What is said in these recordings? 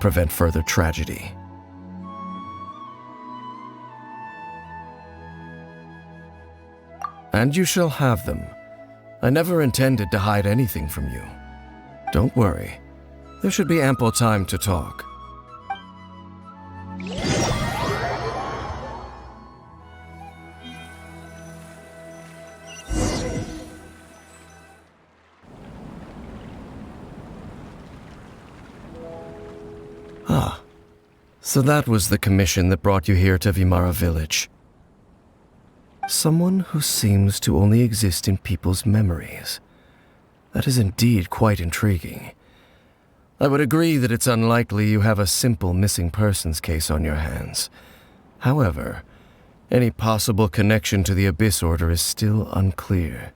prevent further tragedy. And you shall have them. I never intended to hide anything from you. Don't worry. There should be ample time to talk. Ah, so that was the commission that brought you here to Vimara Village. Someone who seems to only exist in people's memories. That is indeed quite intriguing. I would agree that it's unlikely you have a simple missing persons case on your hands. However, any possible connection to the Abyss Order is still unclear.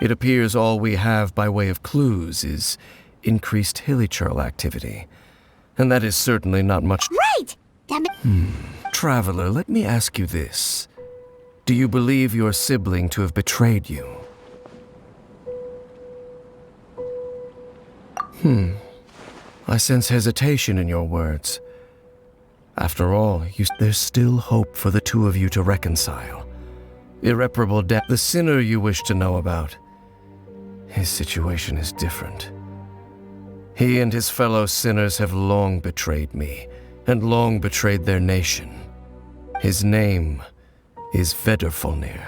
It appears all we have by way of clues is increased hilichurl activity. And that is certainly not much. Right! Traveler, let me ask you this. Do you believe your sibling to have betrayed you? I sense hesitation in your words. After all, there's still hope for the two of you to reconcile. Irreparable death. The sinner you wish to know about. His situation is different. He and his fellow sinners have long betrayed me, and long betrayed their nation. His name is Vedrfolnir,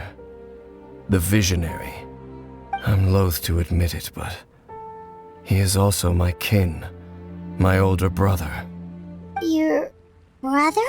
the Visionary. I'm loath to admit it, but he is also my kin, my older brother. Your brother?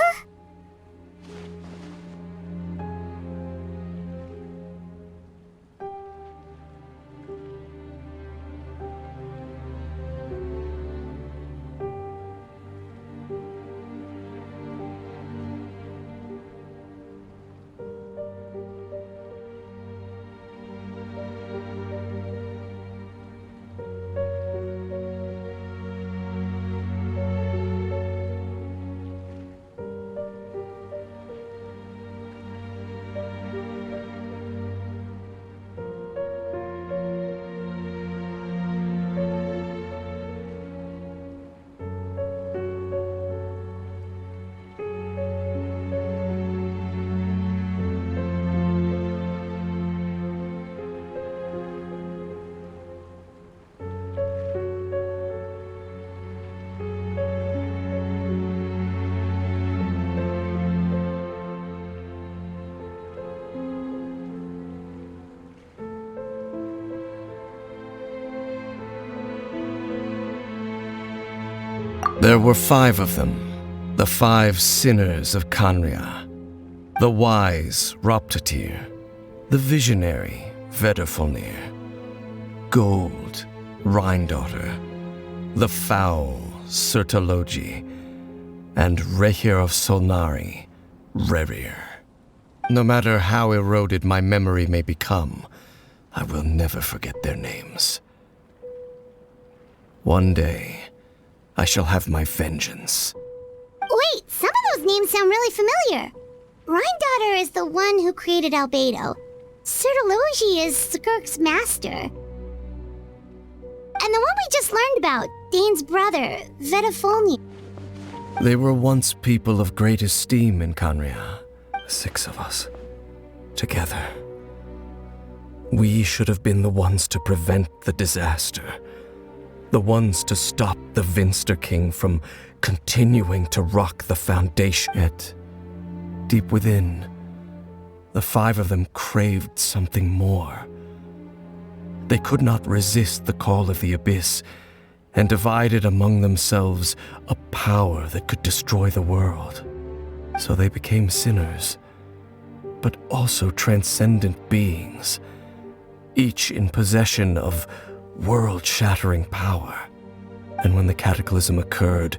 There were 5 of them, the 5 sinners of Khaenri'ah. The wise Roptatyr, the visionary Vedrfolnir, Gold Rhine-daughter, the foul Sertologi, and Rehir of Solnari, Rerir. No matter how eroded my memory may become, I will never forget their names. One day, I shall have my vengeance. Wait, some of those names sound really familiar. Rhine-daughter is the one who created Albedo. Sertologi is Skirk's master. And the one we just learned about, Dane's brother, Vedrfolnir. They were once people of great esteem in Khaenri'ah. 6 of us. Together. We should have been the ones to prevent the disaster. The ones to stop the Vinster King from continuing to rock the foundation. Yet, deep within, the 5 of them craved something more. They could not resist the call of the Abyss, and divided among themselves a power that could destroy the world. So they became sinners, but also transcendent beings, each in possession of world-shattering power. And when the cataclysm occurred,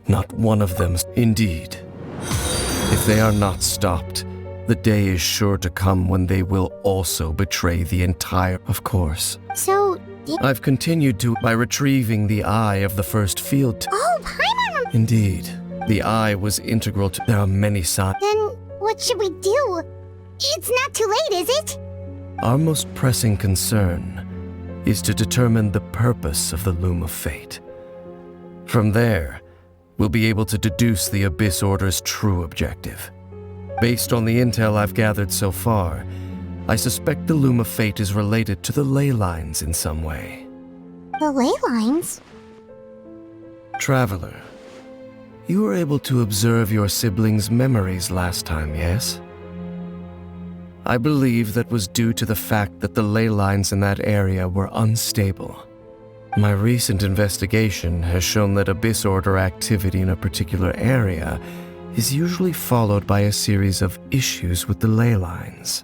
not one of them... Indeed, if they are not stopped, the day is sure to come when they will also betray the entire... Of course. So, I've continued to by retrieving the eye of the first field... Oh, Paimon! Indeed, the eye was integral to... There are many signs... Then, what should we do? It's not too late, is it? Our most pressing concern is to determine the purpose of the Loom of Fate. From there, we'll be able to deduce the Abyss Order's true objective. Based on the intel I've gathered so far, I suspect the Loom of Fate is related to the ley lines in some way. The ley lines? Traveler, you were able to observe your siblings' memories last time, yes? I believe that was due to the fact that the ley lines in that area were unstable. My recent investigation has shown that Abyss Order activity in a particular area is usually followed by a series of issues with the ley lines.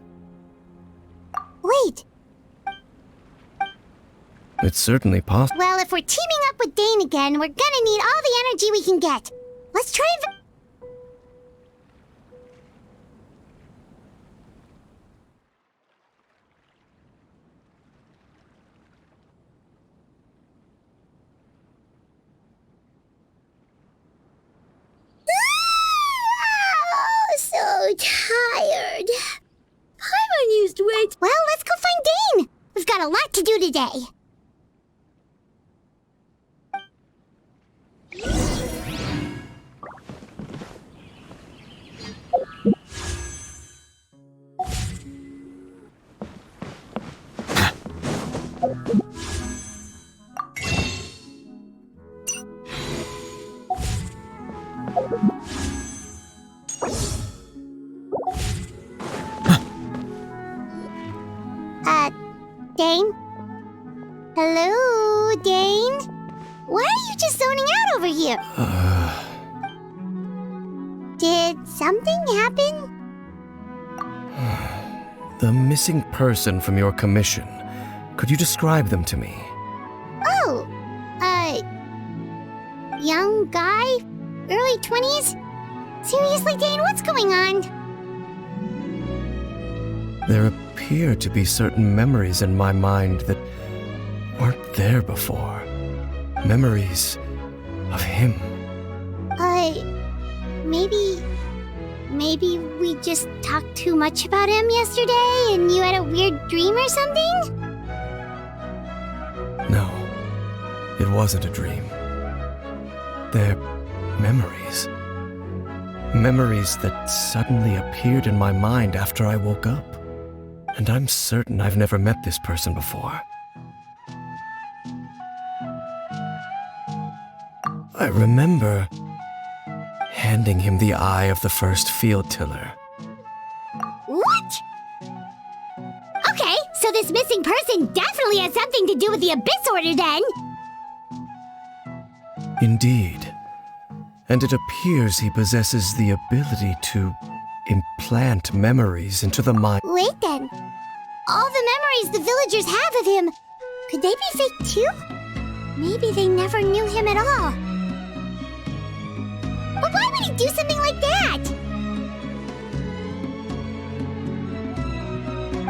Wait. It's certainly possible. Well, if we're teaming up with Dane again, we're gonna need all the energy we can get. Let's try and... So tired. I'm unused weight. Well, let's go find Dane. We've got a lot to do today. Dane? Hello, Dane? Why are you just zoning out over here? Did something happen? The missing person from your commission. Could you describe them to me? Oh, young guy? Early 20s? Seriously, Dane, what's going on? There appear to be certain memories in my mind that weren't there before. Memories of him. Maybe we just talked too much about him yesterday and you had a weird dream or something? No, it wasn't a dream. They're memories. Memories that suddenly appeared in my mind after I woke up. And I'm certain I've never met this person before. I remember handing him the eye of the first field tiller. What? Okay, so this missing person definitely has something to do with the Abyss Order then. Indeed. And it appears he possesses the ability to implant memories into the mind. Wait then. All the memories the villagers have of him, could they be fake too? Maybe they never knew him at all. But why would he do something like that?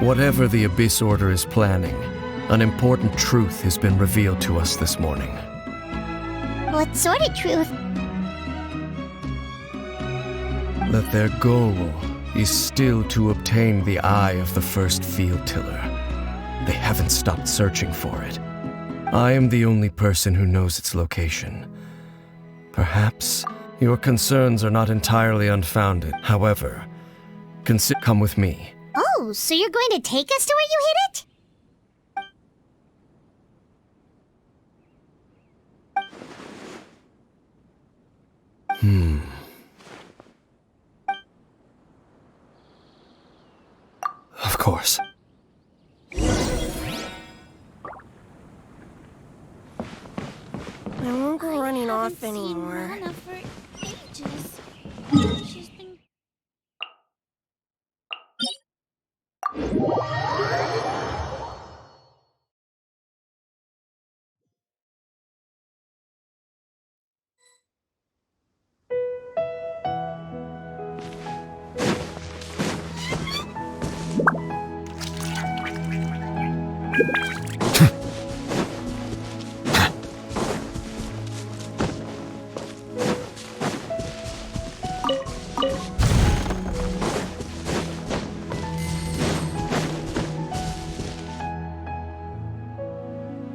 Whatever the Abyss Order is planning, an important truth has been revealed to us this morning. What sort of truth? That their goal is still to obtain the eye of the first field tiller. They haven't stopped searching for it. I am the only person who knows its location. Perhaps your concerns are not entirely unfounded. However, come with me. Oh, so you're going to take us to where you hid it? Of course. I won't go running off anymore. Lana for ages. She's been...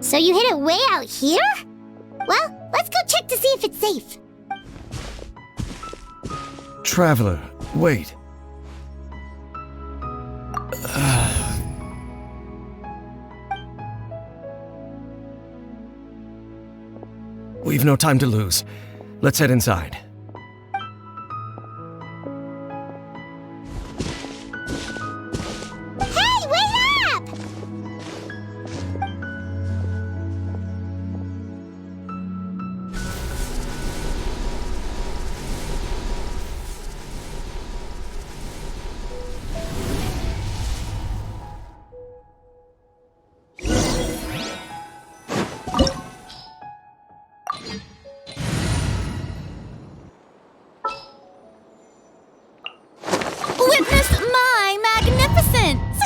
So you hid it way out here? Well, let's go check to see if it's safe. Traveler, wait. We've no time to lose. Let's head inside. Hey, wait up! Witness my magnificence!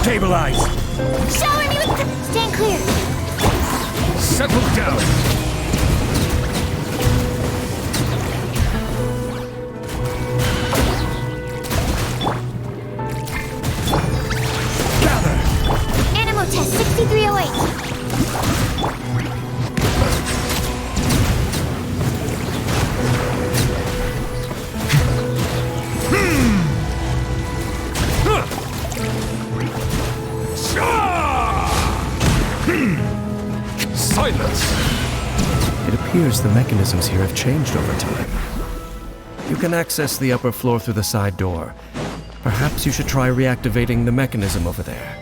Stabilize! Shower me with the... Stand clear. Settle down! Gather! Animal test 6308. Silence! It appears the mechanisms here have changed over time. You can access the upper floor through the side door. Perhaps you should try reactivating the mechanism over there.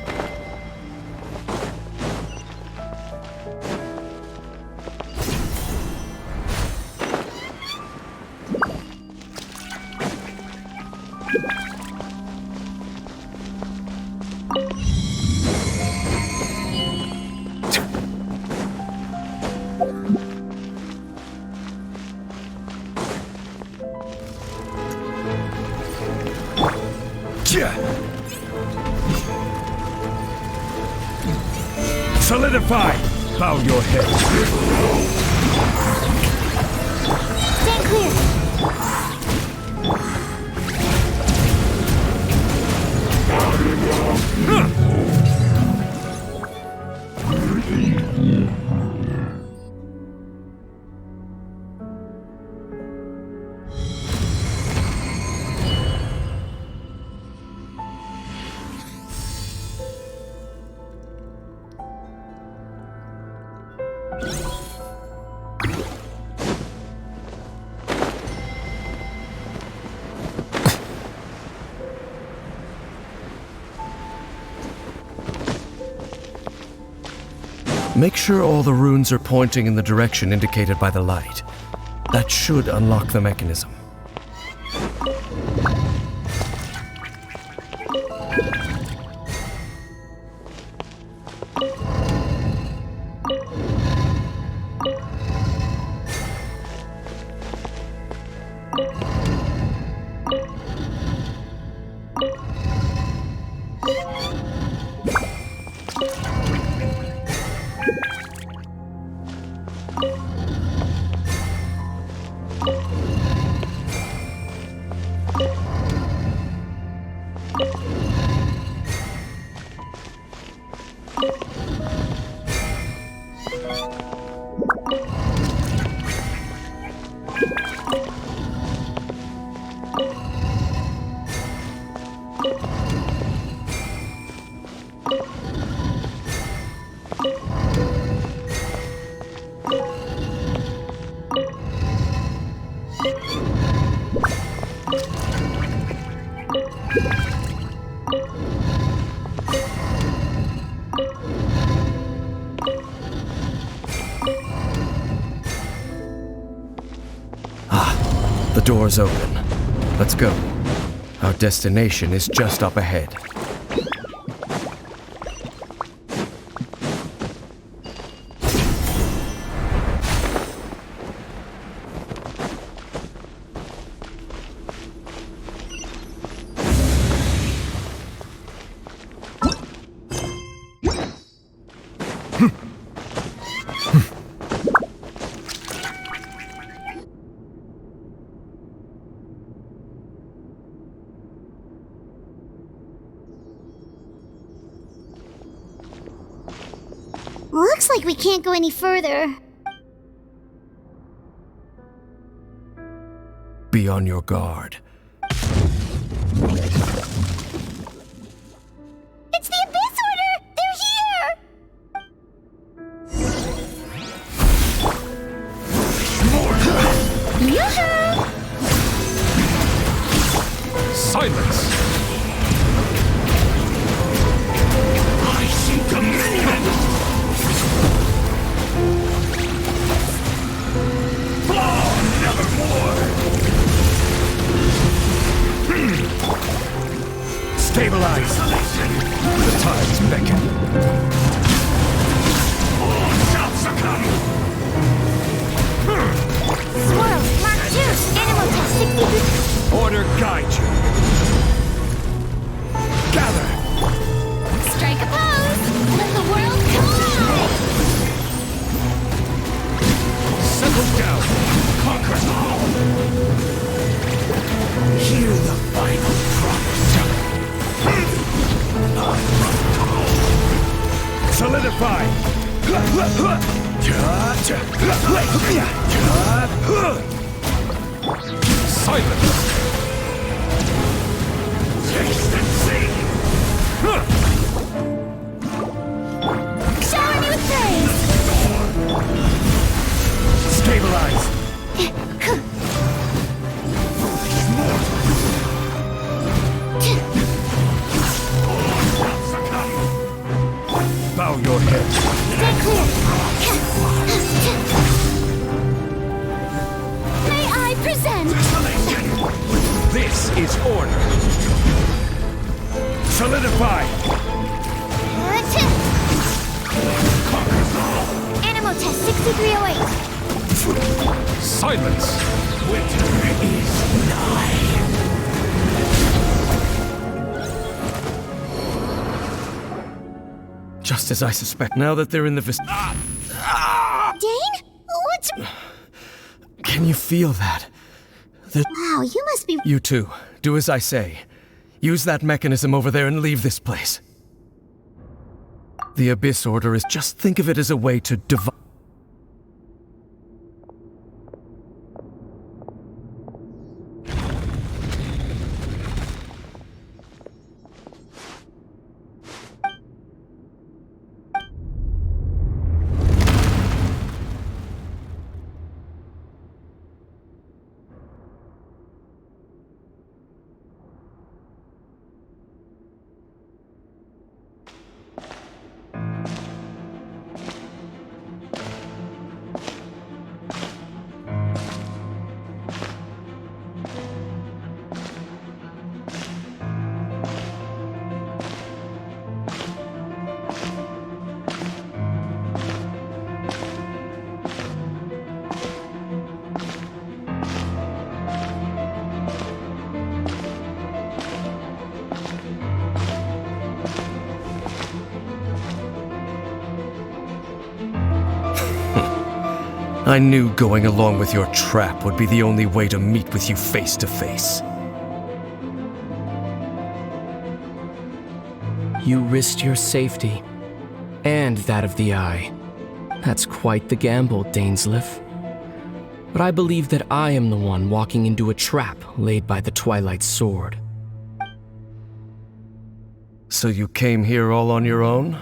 Solidify! Bow your head. Stand clear. Make sure all the runes are pointing in the direction indicated by the light. That should unlock the mechanism. door's open. Let's go. Our destination is just up ahead. Looks like we can't go any further. Be on your guard. It's the Abyss Order! They're here! Yoo-hoo! Silence! I see dominion! Nevermore! Stabilize! The tides beckon. All shall succumb! Swirl, Mark 2, Animal Test 60. Order guide you. Gather! Strike a pose! Let the world collide! Settle down! Conquers all! Hear the final promise. Solidify! Silence! Taste and see! Shower me with praise! Stabilize! Foolish mortal! All shall succumb! Bow your head. Stay clear! May I present? Desolation! This is order. Solidify! Conquers all! Animal Test 6308. Silence! Winter is nigh! Just as I suspect. Now that they're in the Dane? What's... Can you feel that? Wow, you must be... You too. Do as I say. Use that mechanism over there and leave this place. The Abyss Order is... Just think of it as a way to divide... I knew going along with your trap would be the only way to meet with you face to face. You risked your safety, and that of the Eye. That's quite the gamble, Dainsleif. But I believe that I am the one walking into a trap laid by the Twilight Sword. So you came here all on your own?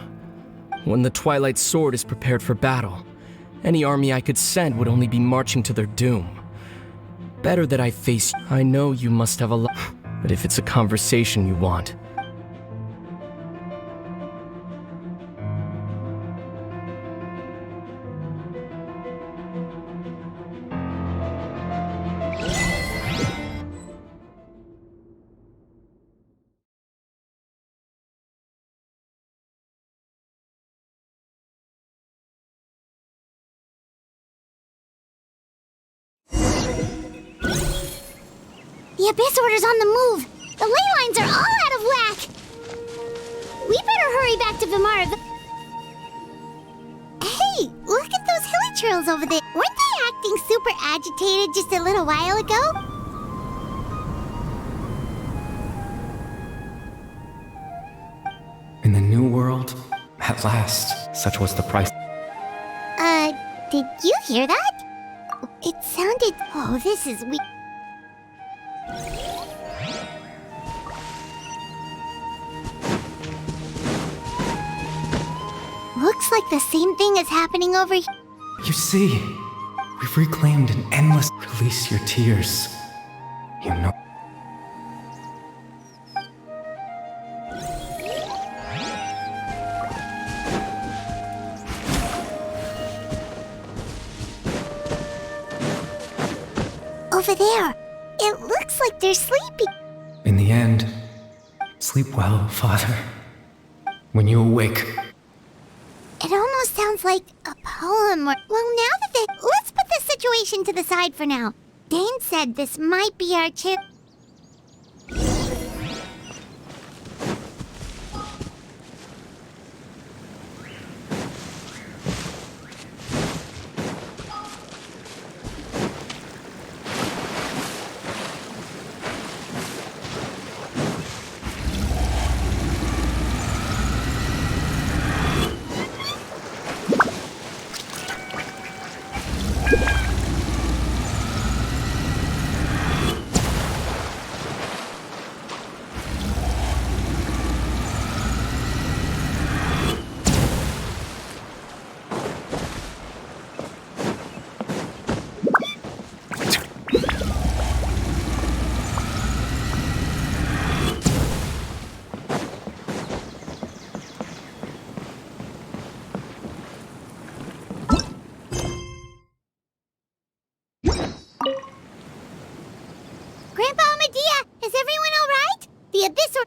When the Twilight Sword is prepared for battle, any army I could send would only be marching to their doom. Better that I face... I know you must have a lot, but if it's a conversation you want... The Abyss Order's on the move. The ley lines are all out of whack. We better hurry back to Vimara. Hey, look at those hilly trails over there. Weren't they acting super agitated just a little while ago? In the new world, at last, such was the price. Did you hear that? It sounded... Oh, this is weird. Looks like the same thing is happening over here. You see, we've reclaimed an endless... Release your tears. You know... Over there. It looks like they're sleeping. In the end, sleep well, Father. When you awake... It almost sounds like a poem or... Well, now that they... Let's put this situation to the side for now. Dane said this might be our chance.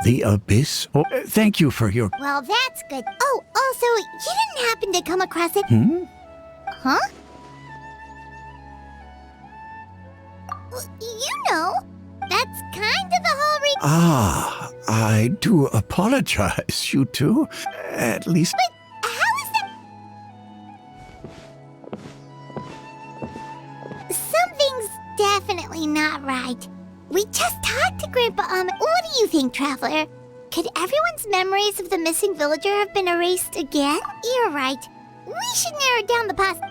The Abyss? Oh, thank you for your... Well, that's good. Oh, also, you didn't happen to come across it... Huh? You know, that's kind of the whole reason... Ah, I do apologize, you two. At least... But how is that... Something's definitely not right. We just talked to Grandpa Ahmed. What do you think, Traveler? Could everyone's memories of the missing villager have been erased again? You're right. We should narrow down the past...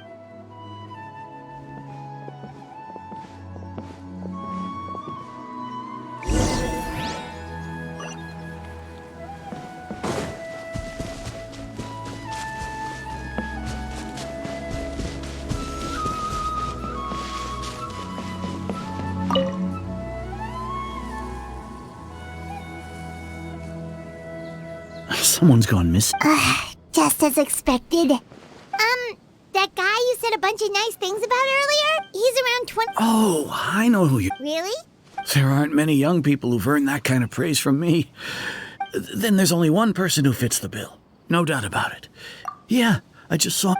Someone's gone missing. Just as expected. That guy you said a bunch of nice things about earlier? He's around 20... Oh, I know who you... Really? There aren't many young people who've earned that kind of praise from me. Then there's only one person who fits the bill. No doubt about it. Yeah, I just saw...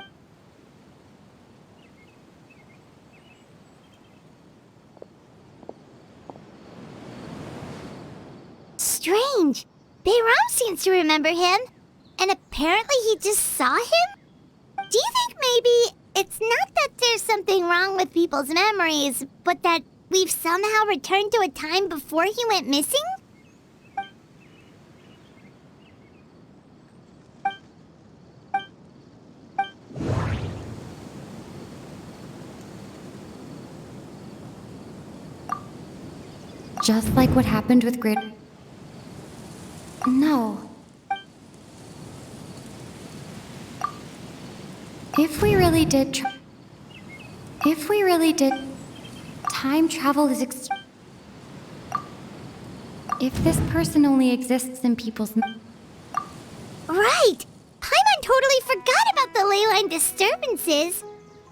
Strange. Bayram seems to remember him. And apparently he just saw him? Do you think maybe it's not that there's something wrong with people's memories, but that we've somehow returned to a time before he went missing? Just like what happened with Great... No. If we really did... Time travel is if this person only exists in people's... Right! Paimon totally forgot about the leyline disturbances.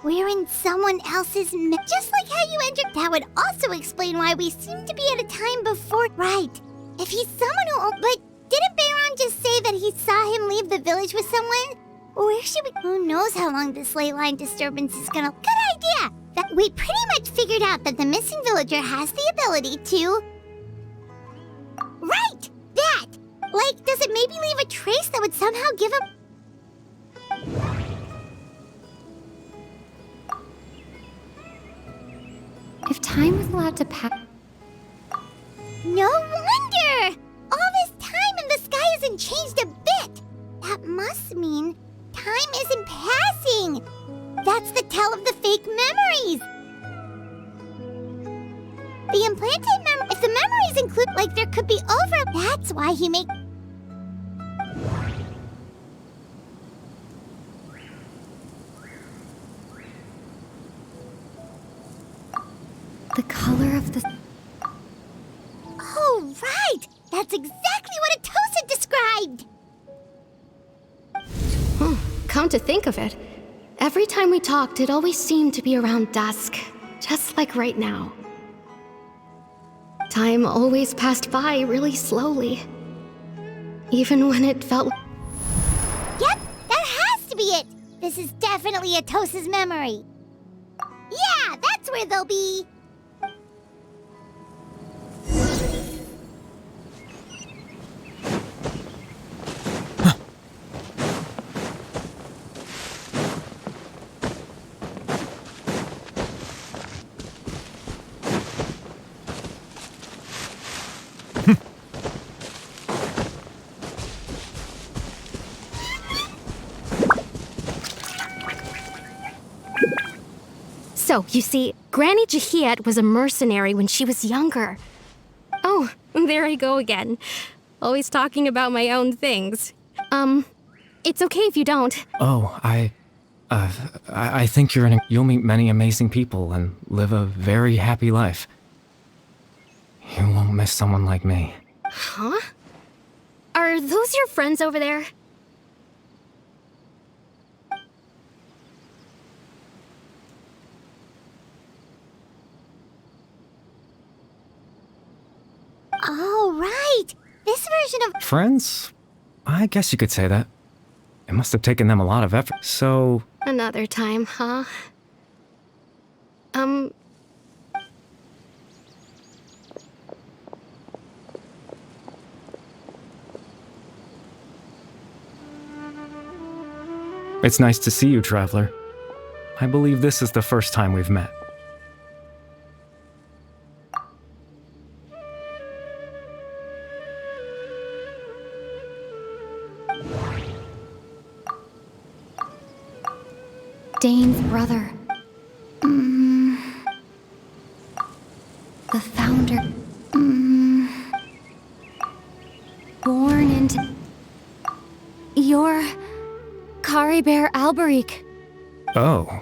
We're in someone else's... Just like how you entered... That would also explain why we seem to be at a time before... Right. If he's someone who... But didn't Bayron just say that he saw him leave the village with someone? Where should we... Who knows how long this leyline disturbance is gonna... Good idea! That we pretty much figured out that the missing villager has the ability to... Like, does it maybe leave a trace that would somehow give him... If time was allowed to pass, No wonder! All this time and the sky hasn't changed a bit! That must mean time isn't passing! That's the tell of the fake memories! The implanted memory... If the memories include... Like, there could be over... That's why he make... the color of the... Oh, right! That's exactly what Atosa described! Come to think of it, every time we talked, it always seemed to be around dusk, just like right now. Time always passed by really slowly, even when it felt... Yep, that has to be it! This is definitely Atosa's memory. Yeah, that's where they'll be. So, you see, Granny Jahiet was a mercenary when she was younger. Oh, there I go again. Always talking about my own things. It's okay if you don't. Oh, I think you'll meet many amazing people and live a very happy life. You won't miss someone like me. Huh? Are those your friends over there? Oh, right! This version of... Friends? I guess you could say that. It must have taken them a lot of effort. So, Another time, huh? it's nice to see you, Traveler. I believe this is the first time we've met. Dane's brother. The founder. Born into... You're... Kari Bear Alberic. Oh.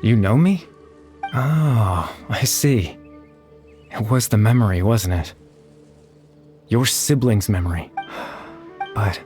You know me? Oh, I see. It was the memory, wasn't it? Your sibling's memory. But...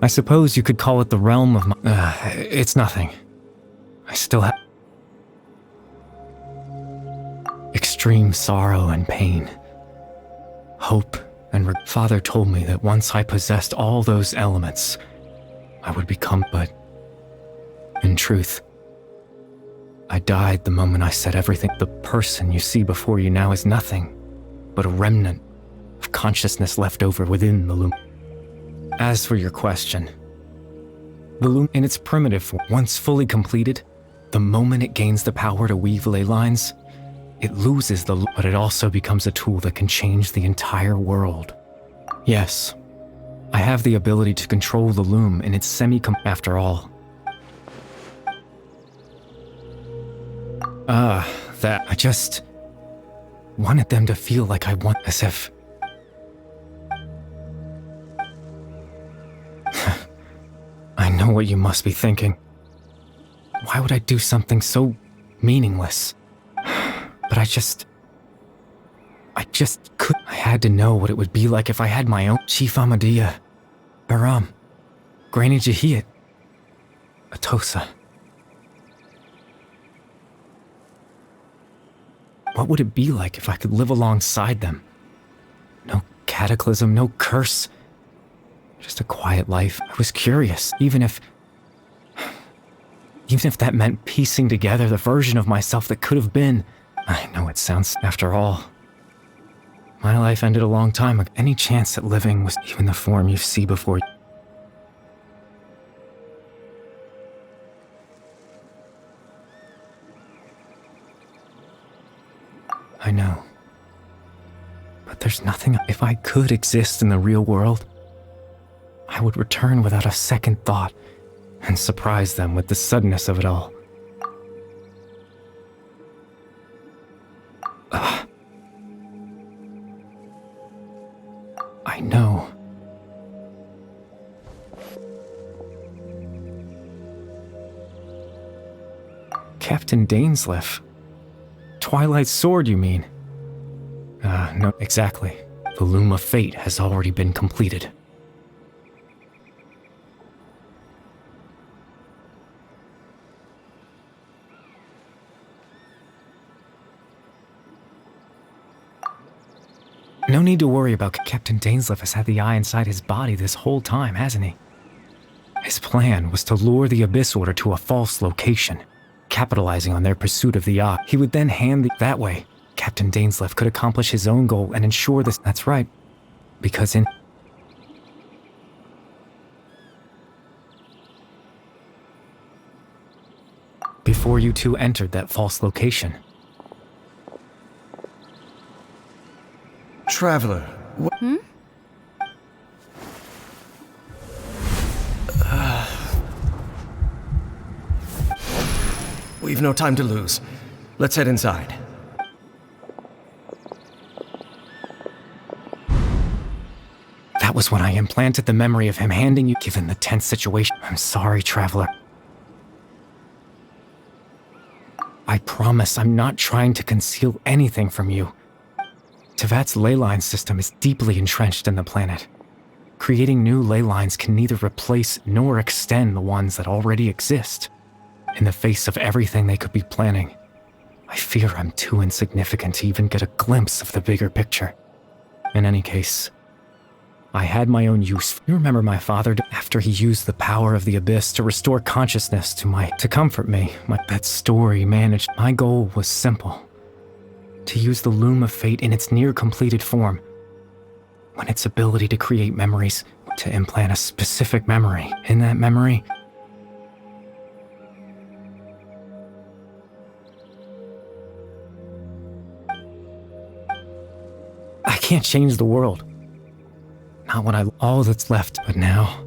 I suppose you could call it the realm of my... it's nothing. I still have... extreme sorrow and pain. Hope and... Father told me that once I possessed all those elements, I would become... But... in truth, I died the moment I said everything. The person you see before you now is nothing but a remnant of consciousness left over within the loom. As for your question, the loom in its primitive form, once fully completed, the moment it gains the power to weave ley lines, it loses the loom, but it also becomes a tool that can change the entire world. Yes, I have the ability to control the loom in its after all. That I just wanted them to feel like I want, as if I know what you must be thinking. Why would I do something so meaningless? But I just could. I had to know what it would be like if I had my own Chief Amadia, Aram, Granny Jahiat, Atosa. What would it be like if I could live alongside them? No cataclysm, no curse. Just a quiet life. I was curious, even if that meant piecing together the version of myself that could have been. I know it sounds, after all, my life ended a long time ago. Any chance at living was even the form you see before you. I know. But there's nothing. If I could exist in the real world, I would return without a second thought and surprise them with the suddenness of it all. I know. Captain Dainsleif. Twilight Sword, you mean? No, exactly. The Loom of Fate has already been completed. No need to worry about Captain Dainsleif has had the eye inside his body this whole time, hasn't he? His plan was to lure the Abyss Order to a false location, capitalizing on their pursuit of the Eye. He would then hand that way, Captain Dainsleif could accomplish his own goal and ensure this. That's right. Because before you two entered that false location. Traveler. We've no time to lose. Let's head inside. That was when I implanted the memory of him handing you, given the tense situation. I'm sorry, Traveler. I promise I'm not trying to conceal anything from you. Tevat's ley line system is deeply entrenched in the planet. Creating new ley lines can neither replace nor extend the ones that already exist. In the face of everything they could be planning, I fear I'm too insignificant to even get a glimpse of the bigger picture. In any case, I had my own use. You remember my father, after he used the power of the Abyss to restore consciousness to comfort me. That story managed. My goal was simple. To use the Loom of Fate in its near-completed form. When its ability to create memories, to implant a specific memory. In that memory, I can't change the world. Not when all that's left, but now.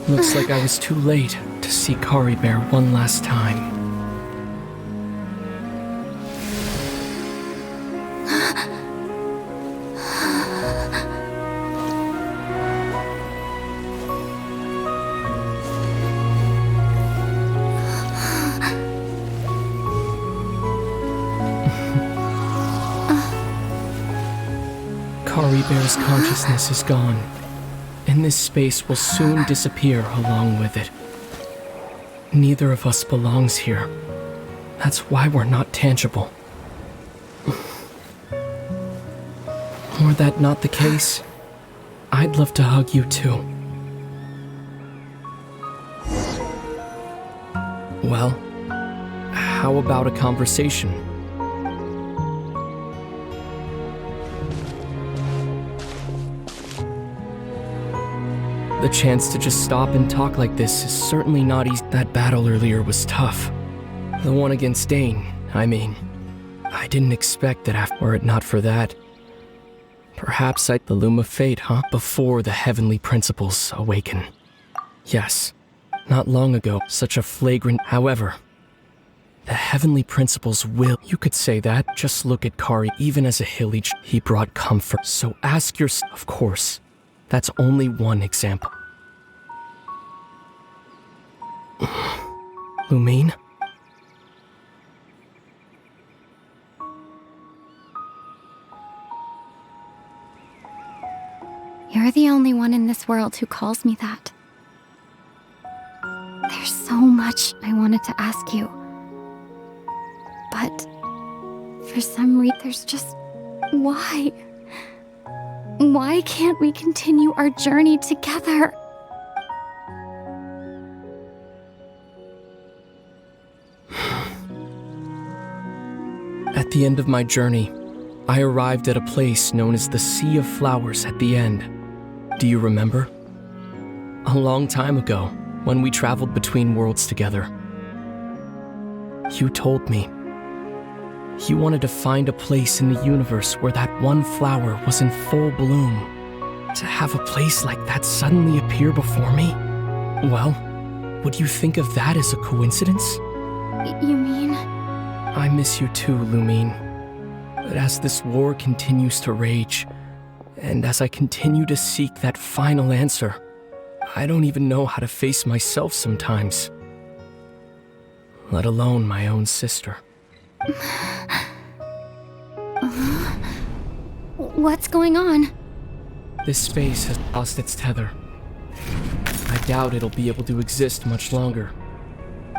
Looks like I was too late to see Caribear one last time. Bear's consciousness is gone, and this space will soon disappear along with it. Neither of us belongs here. That's why we're not tangible. Were that not the case, I'd love to hug you too. Well, how about a conversation? The chance to just stop and talk like this is certainly not easy. That battle earlier was tough. The one against Dane, I mean. I didn't expect that were it not for that. Perhaps the loom of fate, huh? Before the heavenly principles awaken. Yes, not long ago, such a flagrant... However, the heavenly principles will... You could say that. Just look at Kari. Even as a hilly, he brought comfort. So ask yourself... Of course, that's only one example. Lumine? You're the only one in this world who calls me that. There's so much I wanted to ask you. But for some reason, there's just... Why? Why can't we continue our journey together? At the end of my journey, I arrived at a place known as the Sea of Flowers at the end. Do you remember? A long time ago, when we traveled between worlds together. You told me you wanted to find a place in the universe where that one flower was in full bloom. To have a place like that suddenly appear before me? Well, would you think of that as a coincidence? You mean? I miss you too, Lumine. But as this war continues to rage, and as I continue to seek that final answer, I don't even know how to face myself sometimes. Let alone my own sister. What's going on? This space has lost its tether. I doubt it'll be able to exist much longer.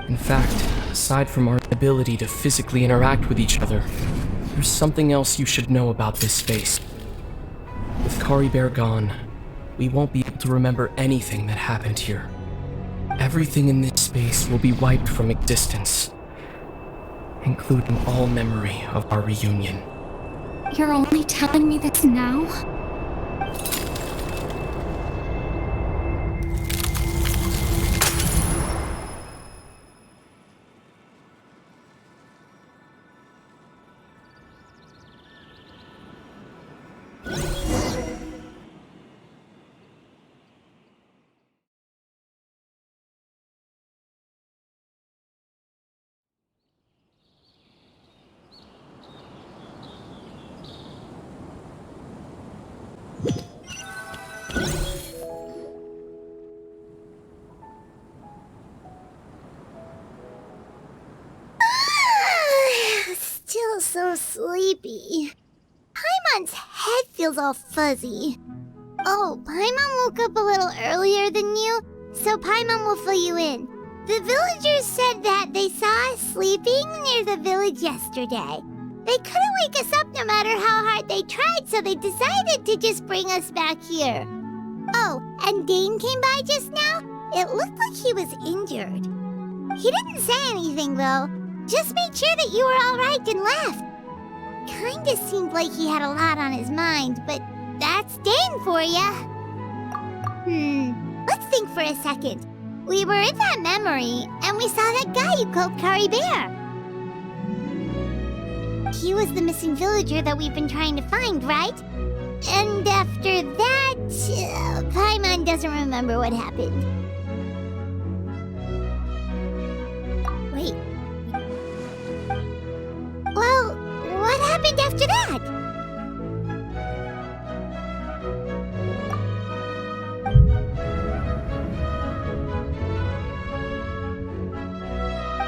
In fact, aside from our ability to physically interact with each other, there's something else you should know about this space. With Kari Bear gone, we won't be able to remember anything that happened here. Everything in this space will be wiped from existence, including all memory of our reunion. You're only telling me this now? Still so sleepy. Paimon's head feels all fuzzy. Oh, Paimon woke up a little earlier than you, so Paimon will fill you in. The villagers said that they saw us sleeping near the village yesterday. They couldn't wake us up no matter how hard they tried, so they decided to just bring us back here. Oh, and Dane came by just now. It looked like he was injured. He didn't say anything, though. Just made sure that you were all right and left. Kinda seemed like he had a lot on his mind, but that's Dane for ya. Let's think for a second. We were in that memory, and we saw that guy you called Kari Bear. He was the missing villager that we've been trying to find, right? And after that, Paimon doesn't remember what happened. Wait. Well, what happened after that?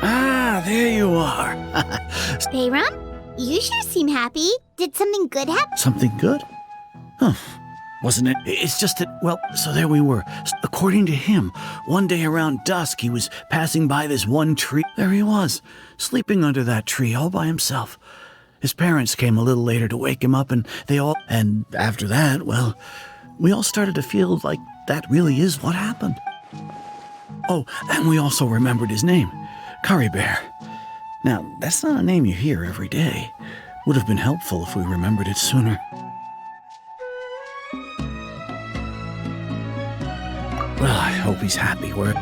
Ah, there you are. Bayram, you sure seem happy. Did something good happen? Something good? Wasn't it? It's just that, well, so there we were. According to him, one day around dusk, he was passing by this one tree. There he was, sleeping under that tree all by himself. His parents came a little later to wake him up, and and after that, well, we all started to feel like that really is what happened. Oh, and we also remembered his name, Curry Bear. Now, that's not a name you hear every day. Would have been helpful if we remembered it sooner. Well, I hope he's happy where...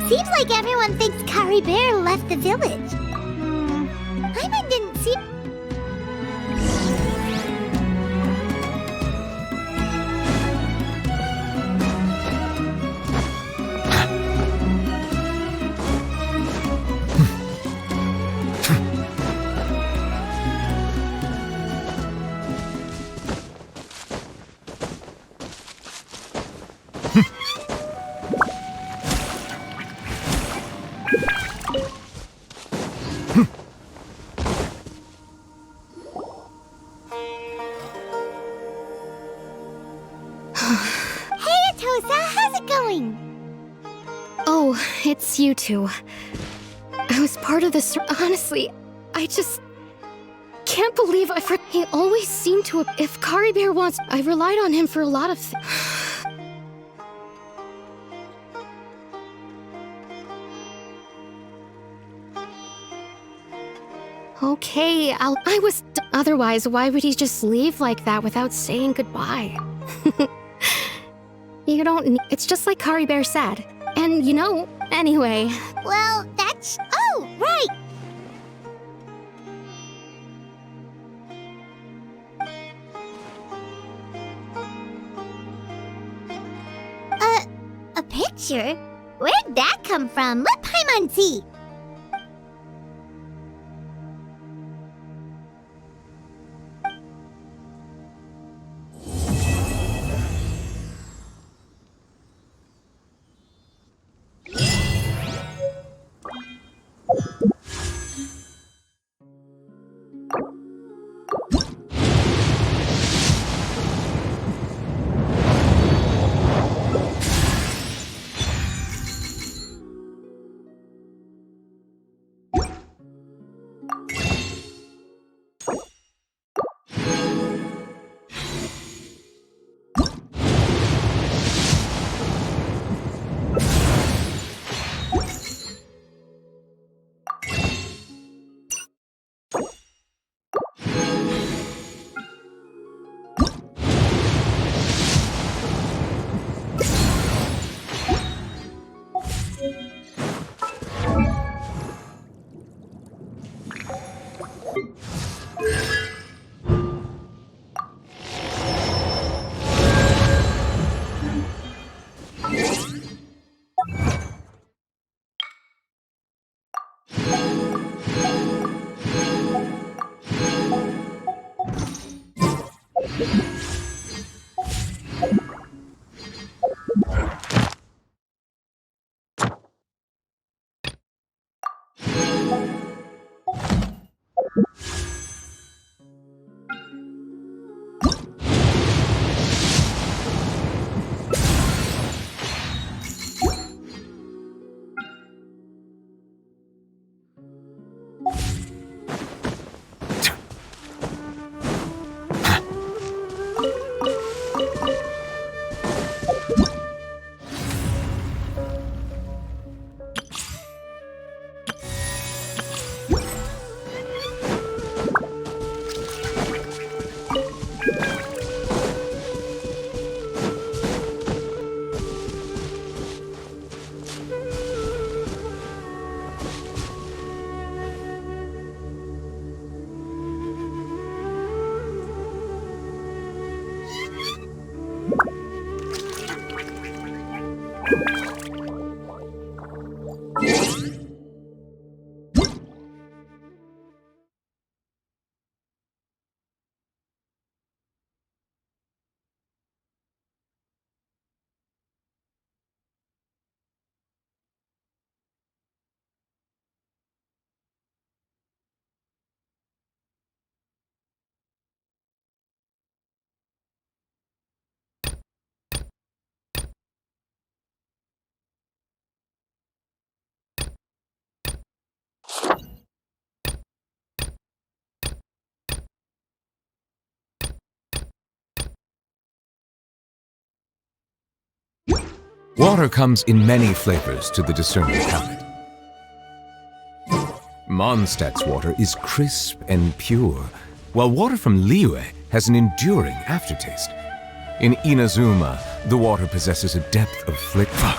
Seems like everyone thinks Curry Bear left the village. Paimon didn't see... Hey, Atosa, how's it going? Oh, it's you two. I was part of this. Honestly, I just can't believe he always seemed to. If Curry Bear wants, I relied on him for a lot of things. Okay, otherwise, why would he just leave like that without saying goodbye? You don't. It's just like Curry Bear said. And anyway. Well, that's... Oh, right! A picture? Where'd that come from? Let Paimon see! Water comes in many flavors to the discerning palate. Mondstadt's water is crisp and pure, while water from Liyue has an enduring aftertaste. In Inazuma, the water possesses a depth of flavor.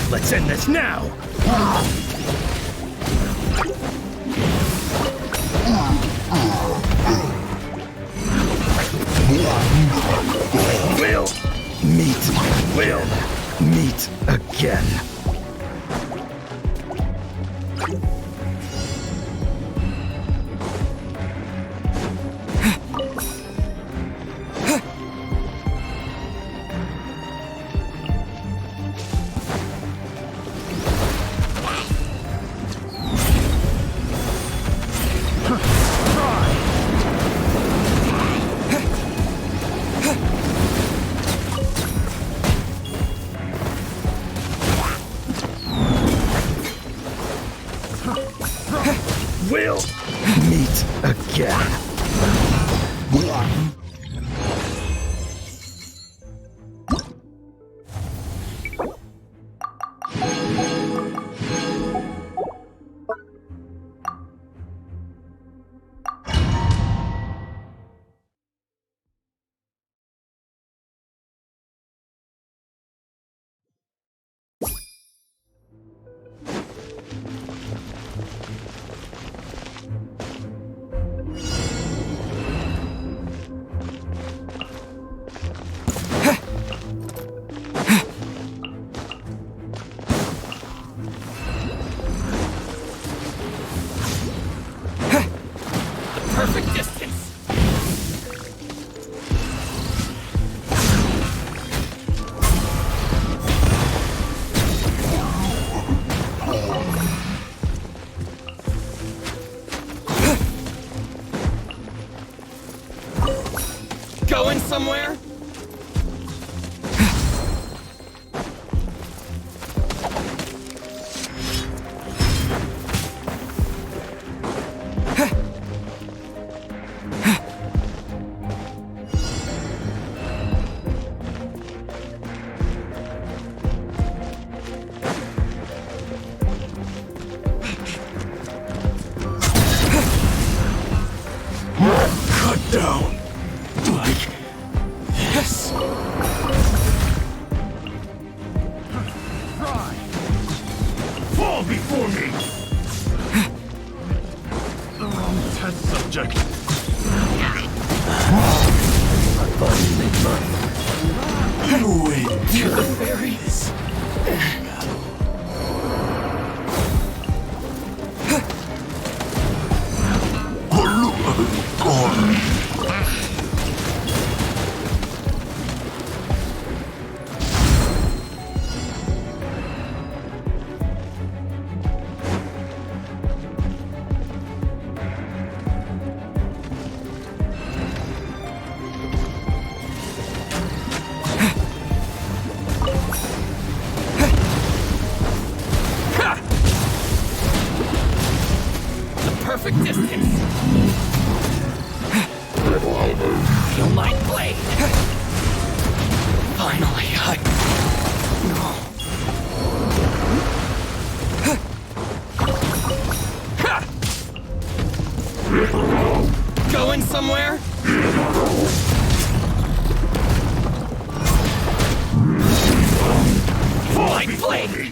Let's end this now! We'll meet again. We'll meet again. Perfect distance. Going somewhere? Cut down. Like this. Fall before me. The wrong test subject. You win. To the fairies. Perfect distance. Feel my blade. Finally, Going somewhere? My blade.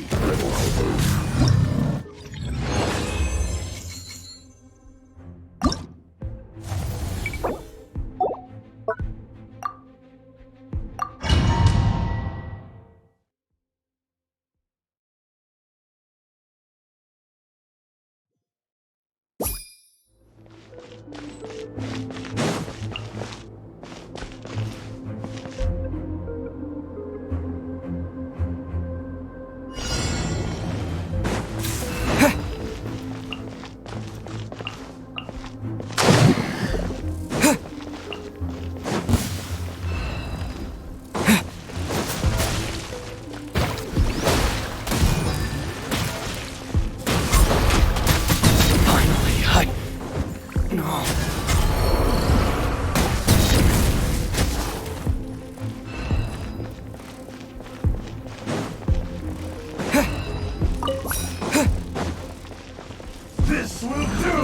This will do!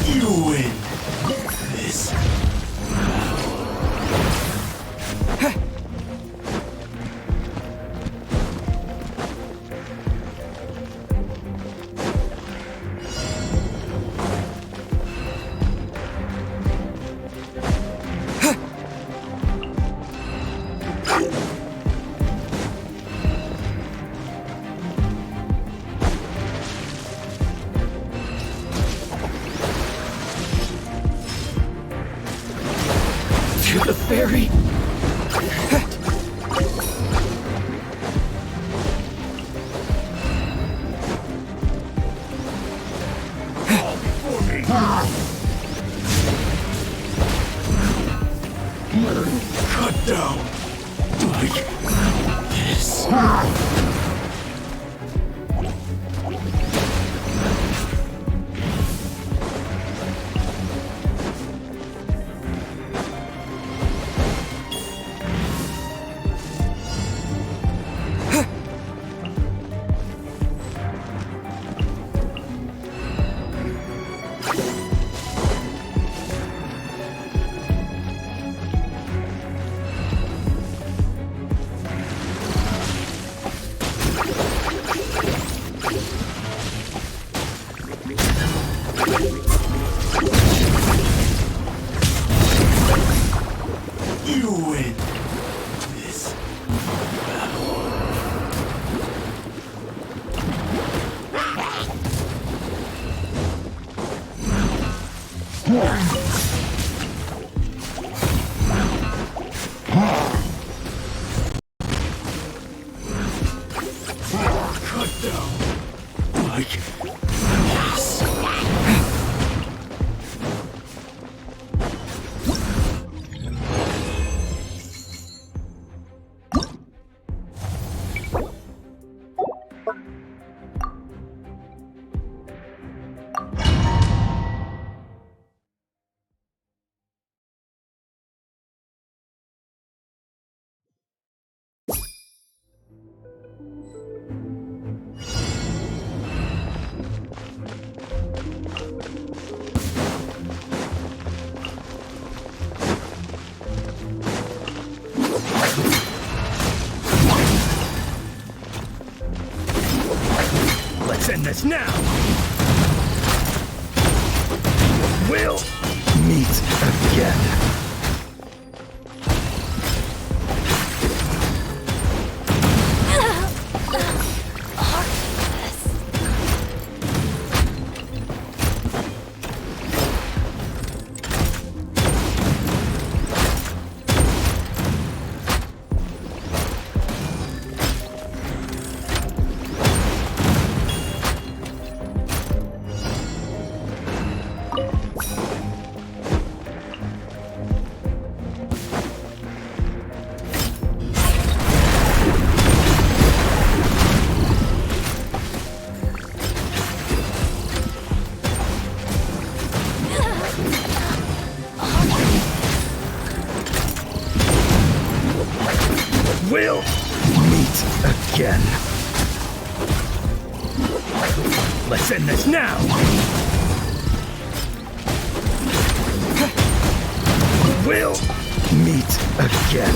You win this. this. You win this. Cut down. Like this. Let's end this now! We'll meet again. We'll meet again. Let's end this now! We'll meet again.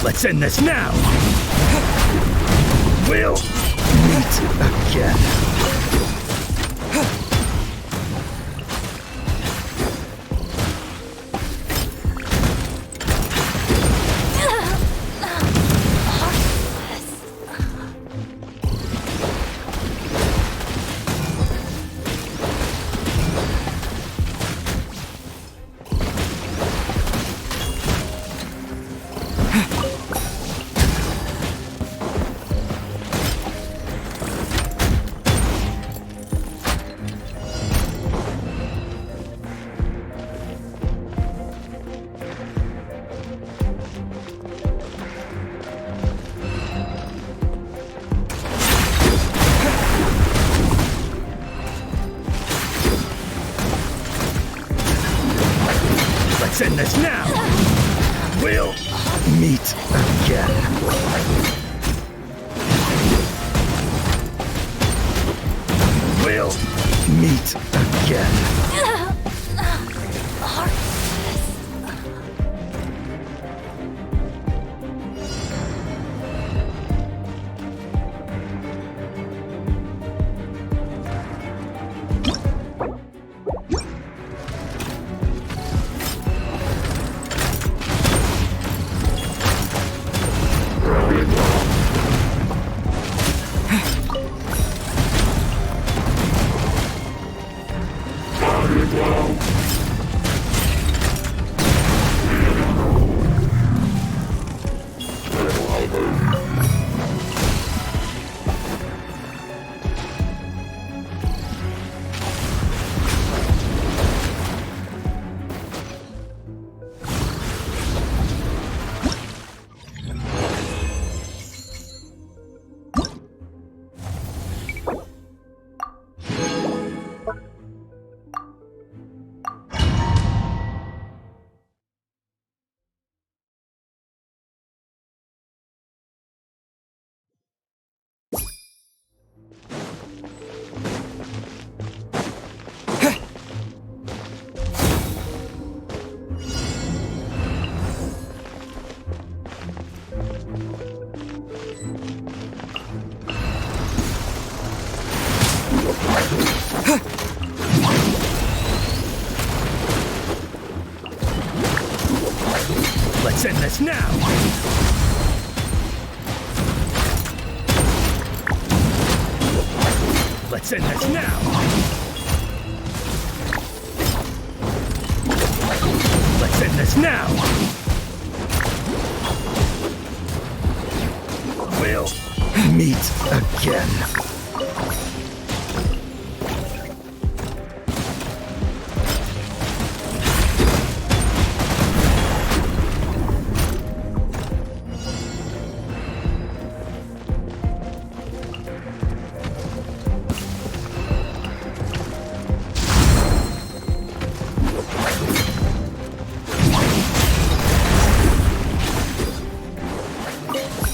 Let's end this now! We'll meet again. Let's end this now! We'll meet again. We'll meet again. Let's end this now! Let's end this now! Let's end this now! We'll meet again.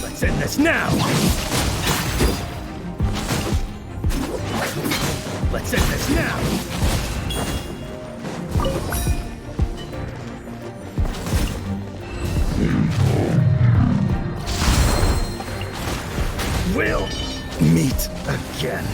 Let's end this now! Let's end this now! We'll meet again.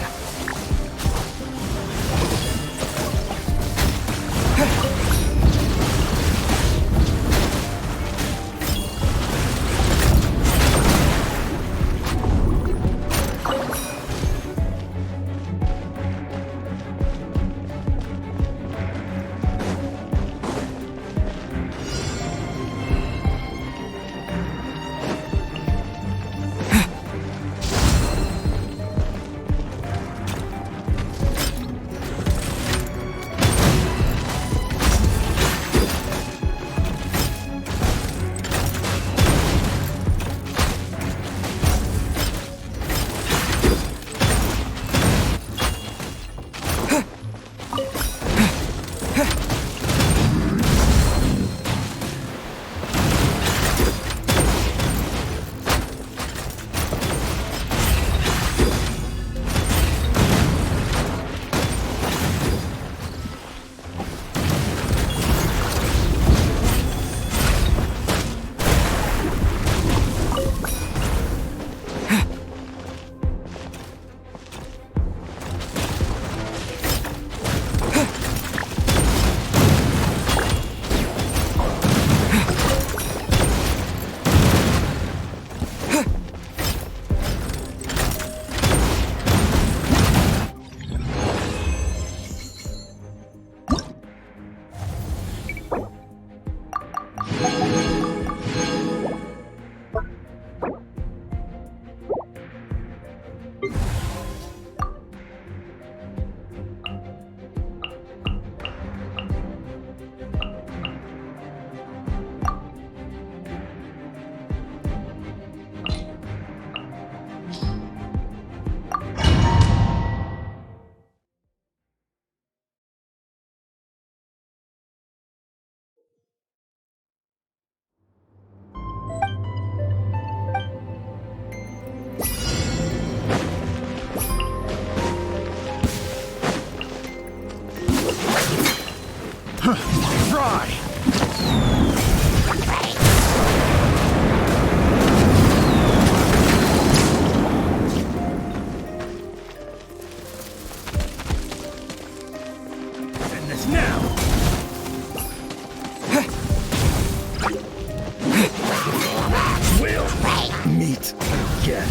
again.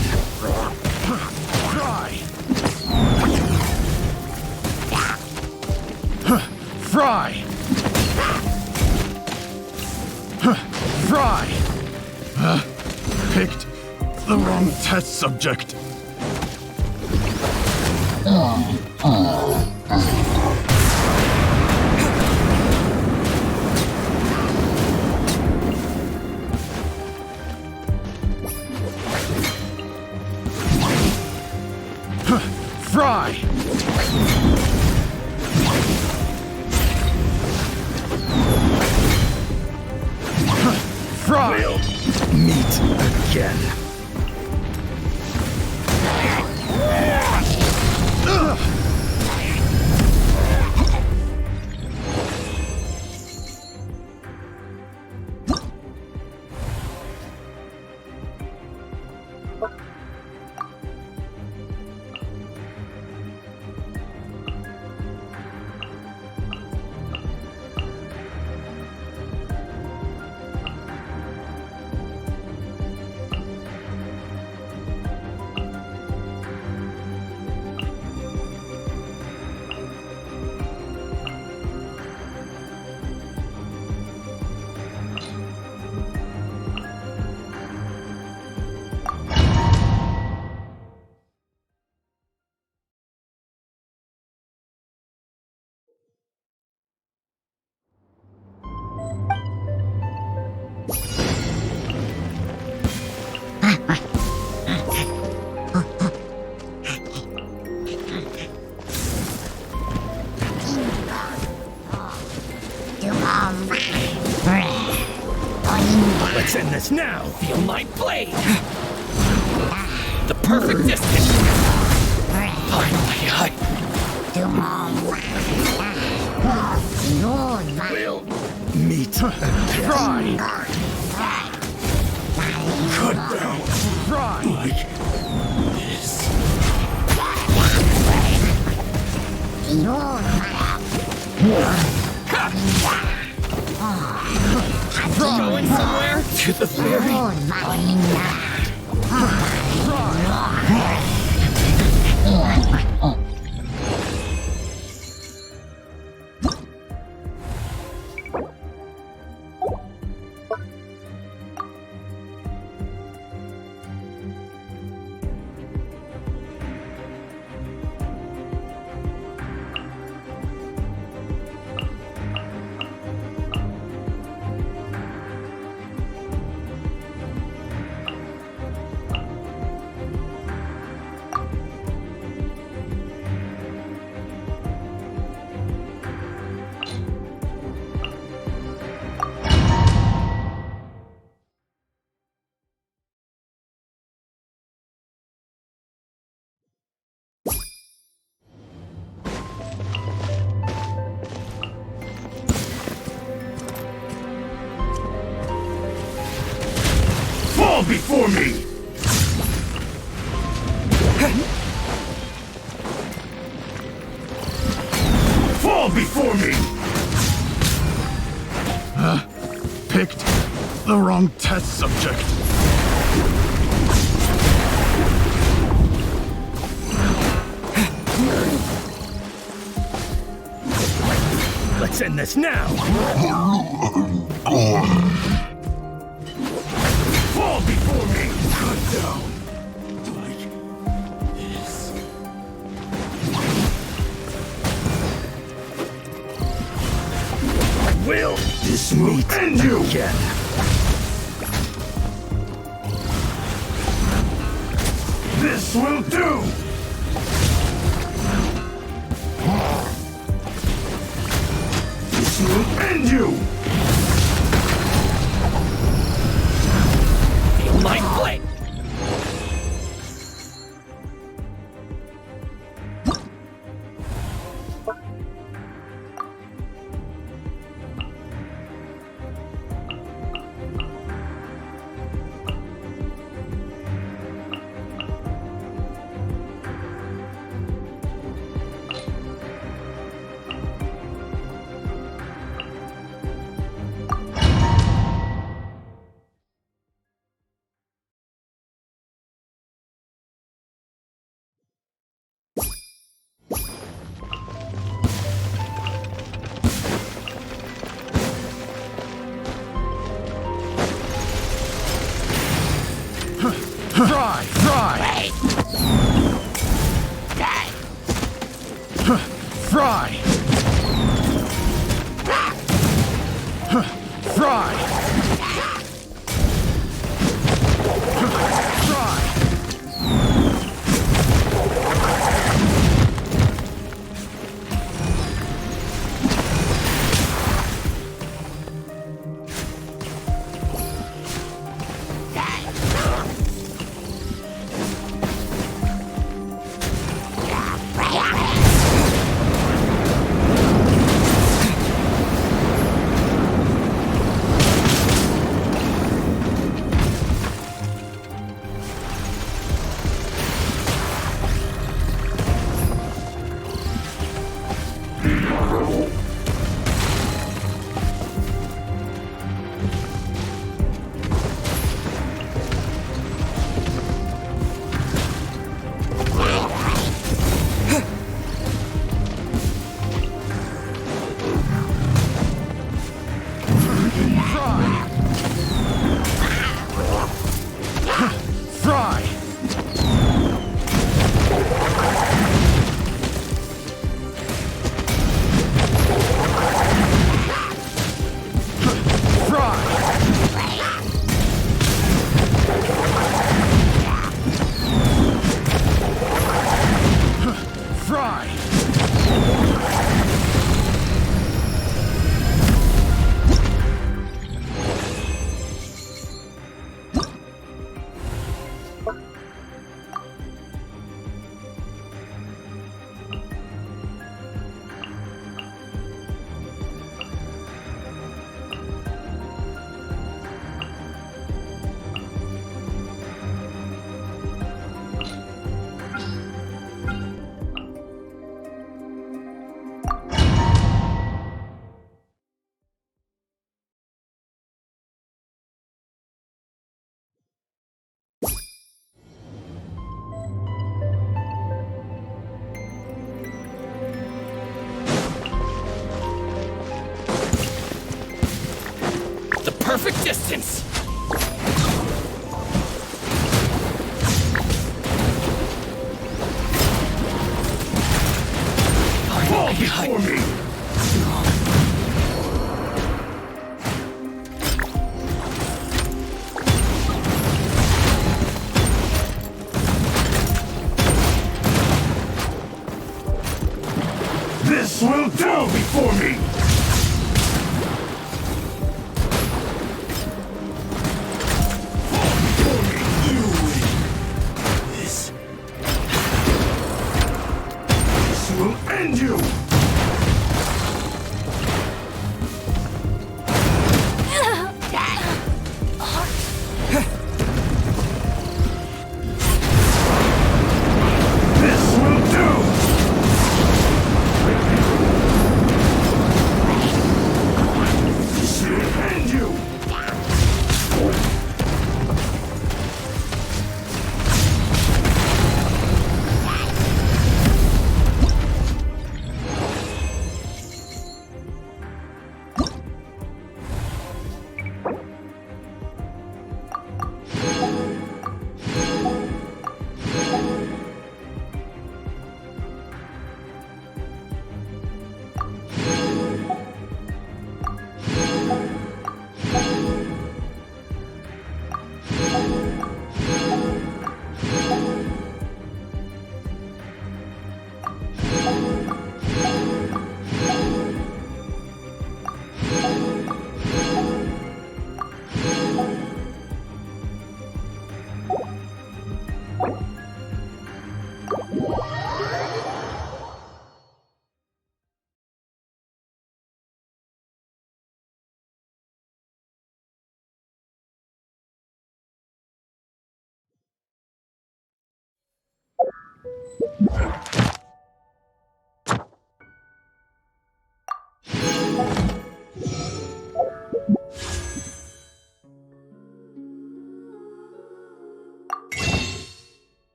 Fry! Fry! Fry! Picked the wrong test subject. Fry! Fry! We'll meet again. Let's end this now. Feel my blade! The perfect distance! Finally, We'll meet again. Cut down. Like this. Going somewhere? To the ferry. Fall before me! Fall before me! Picked the wrong test subject. Let's end this now! Fall before me! Cut down. Like this. Will this meet end you again? This will do! This will end you! feel my blade! Fry! Fry! Fry! Fry! Perfect distance! Fall before me! This will do before me! Will end you! This will do! This will end you!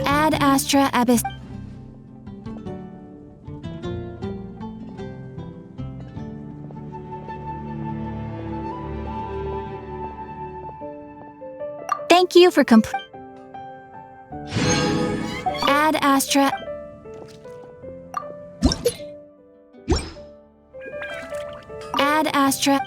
Ad Astra Abyss. Thank you for Ad Astra. Ad Astra.